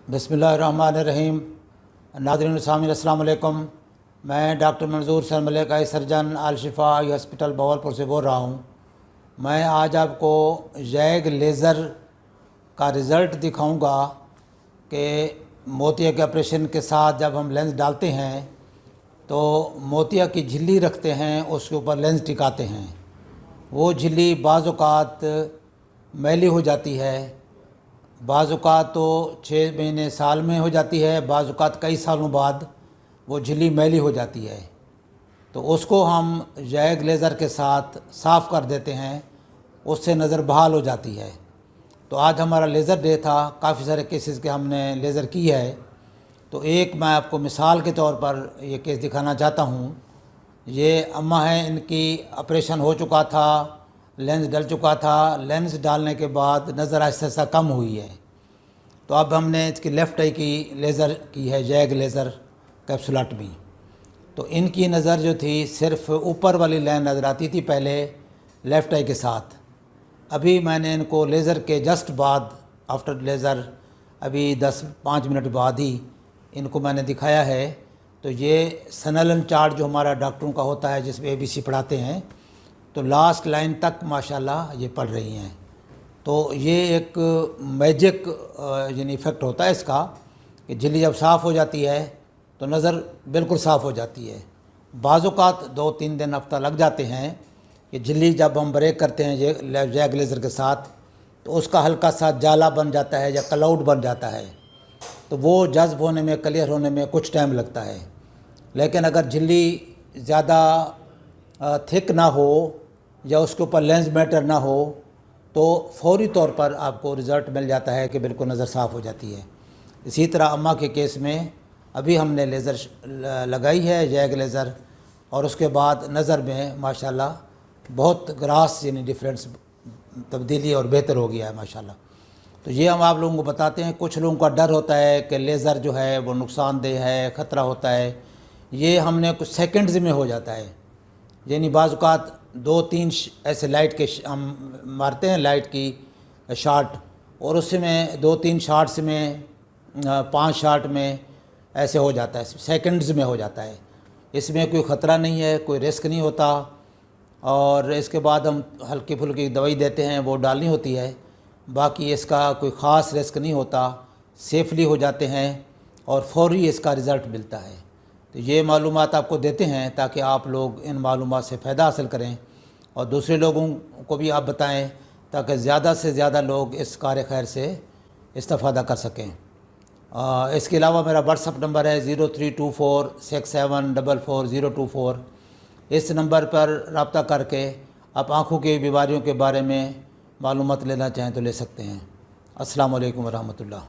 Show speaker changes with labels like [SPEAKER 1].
[SPEAKER 1] बिस्मिल्लाहिर्रहमानिर्रहीम। नाज़रीन सामीन अस्सलाम वालेकुम। मैं डॉक्टर मंजूर सर मलिक आई सर्जन अल शिफा आई हॉस्पिटल बहावलपुर से बोल रहा हूँ। मैं आज आपको जैग लेज़र का रिज़ल्ट दिखाऊंगा कि मोतिया के ऑपरेशन के साथ जब हम लेंस डालते हैं तो मोतिया की झिल्ली रखते हैं, उसके ऊपर लेंस टिकाते हैं। वो झिल्ली बाज़ औक़ात मैली हो जाती है, बाज़ औक़ात तो 6 महीने साल में हो जाती है, बाज़ औक़ात कई सालों बाद वो झिल्ली मैली हो जाती है। तो उसको हम जैग लेज़र के साथ साफ़ कर देते हैं, उससे नज़र बहाल हो जाती है। तो आज हमारा लेज़र डे था, काफ़ी सारे केसेस के हमने लेज़र की है। तो एक मैं आपको मिसाल के तौर पर ये केस दिखाना चाहता हूँ। ये अम्मा हैं, इनकी ऑपरेशन हो चुका था, लेंस डल चुका था। लेंस डालने के बाद नज़र आहिस्ता आहिस्ता कम हुई है। तो अब हमने इसकी लेफ़्ट आई की लेज़र की है, जैग लेज़र कैप्सुलाटमी। तो इनकी नज़र जो थी सिर्फ ऊपर वाली लाइन नज़र आती थी पहले लेफ़्ट आई के साथ। अभी मैंने इनको लेज़र के जस्ट बाद आफ्टर लेज़र अभी 10-5 मिनट बाद ही इनको मैंने दिखाया है। तो ये सनलन चार्ट जो हमारा डॉक्टरों का होता है जिसमें ABC पढ़ाते हैं, तो लास्ट लाइन तक माशाल्लाह ये पढ़ रही हैं। तो ये एक मैजिक यानी इफ़ेक्ट होता है इसका कि झिल्ली जब साफ़ हो जाती है तो नज़र बिल्कुल साफ़ हो जाती है। बाज़ औक़ात 2-3 दिन हफ्ता लग जाते हैं कि झिल्ली जब हम ब्रेक करते हैं जैग लेज़र के साथ तो उसका हल्का सा जाला बन जाता है या क्लाउड बन जाता है। तो वो जज्ब होने में, क्लियर होने में कुछ टाइम लगता है। लेकिन अगर झिल्ली ज़्यादा थिक ना हो या उसके ऊपर लेंस मैटर ना हो तो फौरी तौर पर आपको रिज़ल्ट मिल जाता है कि बिल्कुल नज़र साफ़ हो जाती है। इसी तरह अम्मा के केस में अभी हमने लेज़र लगाई है, जैग लेज़र, और उसके बाद नज़र में माशाल्लाह बहुत ग्रास यानी डिफरेंस तब्दीली और बेहतर हो गया है माशाल्लाह। तो ये हम आप लोगों को बताते हैं। कुछ लोगों का डर होता है कि लेज़र जो है वो नुकसानदेह है, ख़तरा होता है। ये हमने कुछ सेकंड्स में हो जाता है, यानी बाज़ औक़ात 2-3 ऐसे लाइट के हम मारते हैं, लाइट की शॉट, और उसमें 2-3 शॉट्स में 5 शॉट में ऐसे हो जाता है, सेकंड्स में हो जाता है। इसमें कोई ख़तरा नहीं है, कोई रिस्क नहीं होता। और इसके बाद हम हल्की फुल्की दवाई देते हैं, वो डालनी होती है। बाकी इसका कोई ख़ास रिस्क नहीं होता, सेफली हो जाते हैं और फौरी इसका रिज़ल्ट मिलता है। तो ये मालूमात आपको देते हैं ताकि आप लोग इन मालूमात से फ़ायदा हासिल करें और दूसरे लोगों को भी आप बताएं ताकि ज़्यादा से ज़्यादा लोग इस कार खैर से इस्तेफ़ादा कर सकें। इसके अलावा मेरा व्हाट्सअप नंबर है 032467444024। इस नंबर पर रब्ता करके आप आँखों की बीमारियों के बारे में मालूमात लेना चाहें तो ले सकते हैं। अस्सलाम वालेकुम वरहमतुल्लाह।